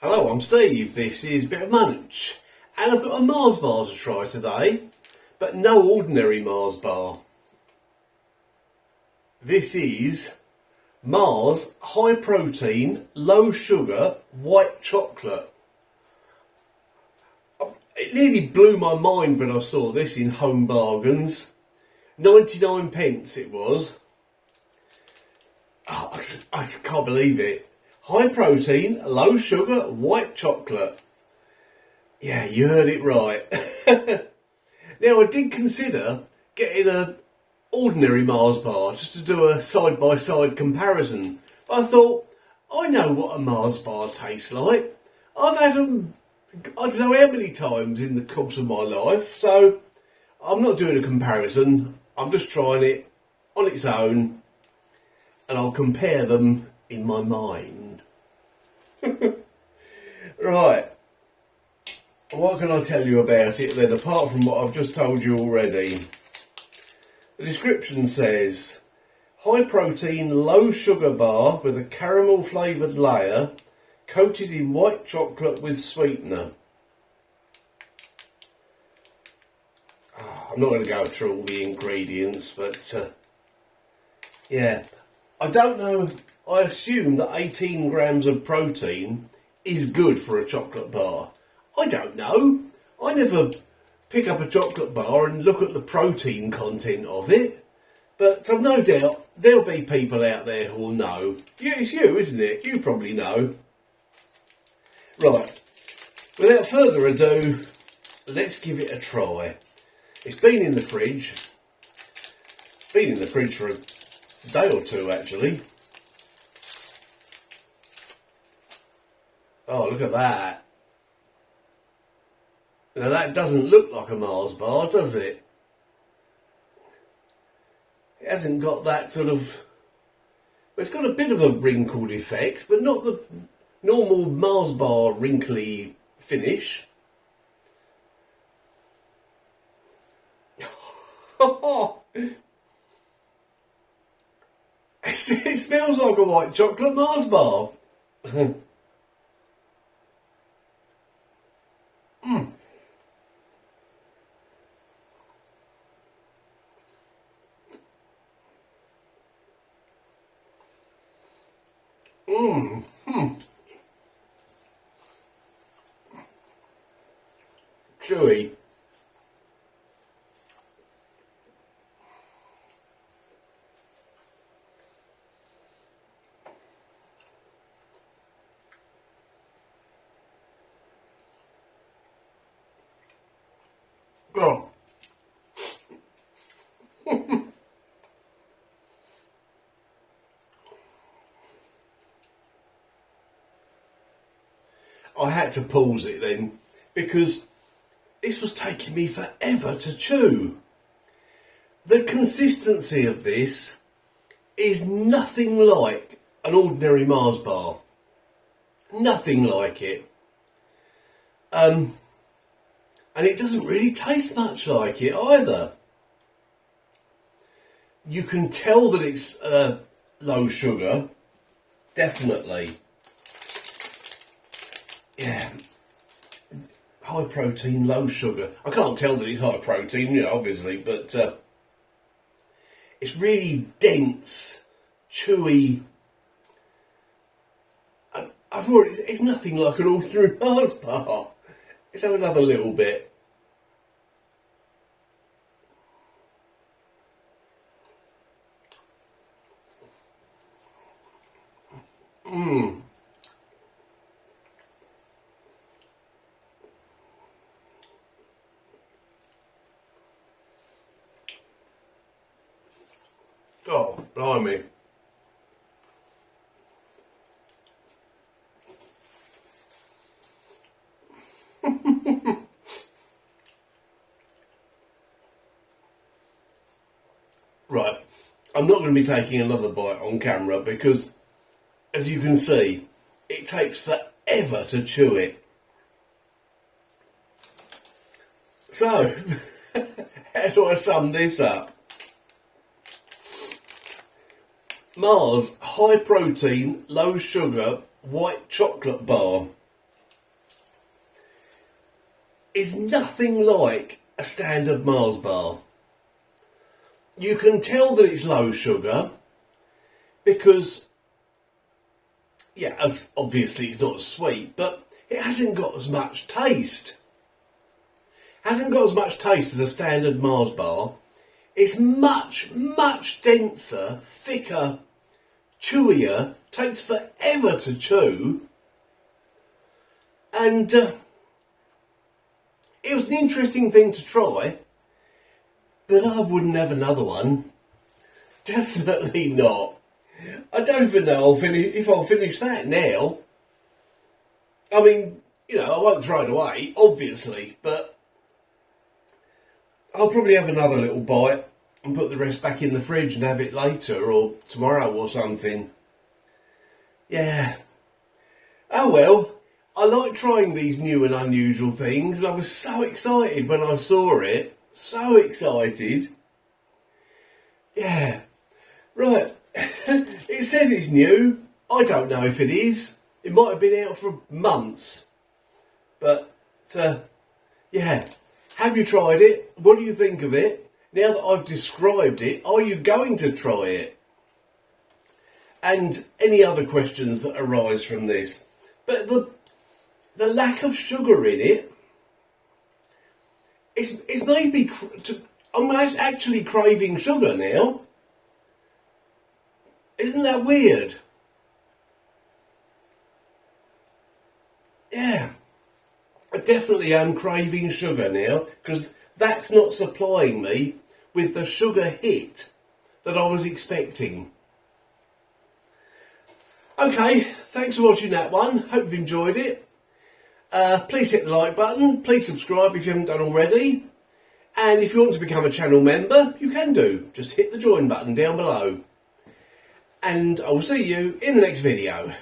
Hello, I'm Steve. This is Bit of Munch, and I've got a Mars bar to try today, but no ordinary Mars bar. This is Mars high protein, low sugar, white chocolate. It nearly blew my mind when I saw this in Home Bargains. 99 pence it was. Oh, I just can't believe it. High protein, low sugar, white chocolate. Yeah, you heard it right. Now, I did consider getting an ordinary Mars bar just to do a side-by-side comparison. But I thought, I know what a Mars bar tastes like. I've had them, I don't know how many times in the course of my life, so I'm not doing a comparison. I'm just trying it on its own, and I'll compare them in my mind. Right. What can I tell you about it then, apart from what I've just told you already? The description says, high protein, low sugar bar with a caramel flavoured layer coated in white chocolate with sweetener. I'm not going to go through all the ingredients, but yeah, I don't know. I assume that 18 grams of protein is good for a chocolate bar. I don't know. I never pick up a chocolate bar and look at the protein content of it. But I've no doubt there'll be people out there who'll know. Yeah, it's you, isn't it? You probably know. Right. Without further ado, let's give it a try. It's been in the fridge. It's been in the fridge for a day or two, actually. Oh, look at that. Now that doesn't look like a Mars bar, does it? It hasn't got that sort of... Well, it's got a bit of a wrinkled effect, but not the normal Mars bar wrinkly finish. It smells like a white chocolate Mars bar. Chewy. Oh. I had to pause it then because this was taking me forever to chew. The consistency of this is nothing like an ordinary Mars bar. Nothing like it. And it doesn't really taste much like it either. You can tell that it's low sugar, definitely. Yeah, high protein, low sugar. I can't tell that it's high protein, obviously, but it's really dense, chewy. It's nothing like an ordinary Mars bar. Let's have another little bit. Oh, blimey. Right, I'm not going to be taking another bite on camera because, as you can see, it takes forever to chew it. So, how do I sum this up? Mars high protein, low sugar, white chocolate bar. is nothing like a standard Mars bar. You can tell that it's low sugar because, yeah, obviously it's not sweet, but it hasn't got as much taste. Hasn't got as much taste as a standard Mars bar. It's much, much denser, thicker, chewier, takes forever to chew, and it was an interesting thing to try, but I wouldn't have another one. Definitely not. I don't even know if I'll finish that now. I mean, you know, I won't throw it away, obviously, but I'll probably have another little bite and put the rest back in the fridge and have it later or tomorrow or something. Yeah. Oh well, I like trying these new and unusual things, and I was so excited when I saw it. So excited. Yeah. Right. It says it's new. I don't know if it is. It might have been out for months. But, yeah. Have you tried it? What do you think of it? Now that I've described it, are you going to try it? And any other questions that arise from this. But the lack of sugar in it, it's made me... I'm actually craving sugar now. Isn't that weird? Yeah. I definitely am craving sugar now, because that's not supplying me with the sugar hit that I was expecting. Okay, thanks for watching that one. Hope you've enjoyed it. Please hit the like button. Please subscribe if you haven't done already. And if you want to become a channel member, you can do. Just hit the join button down below. And I will see you in the next video.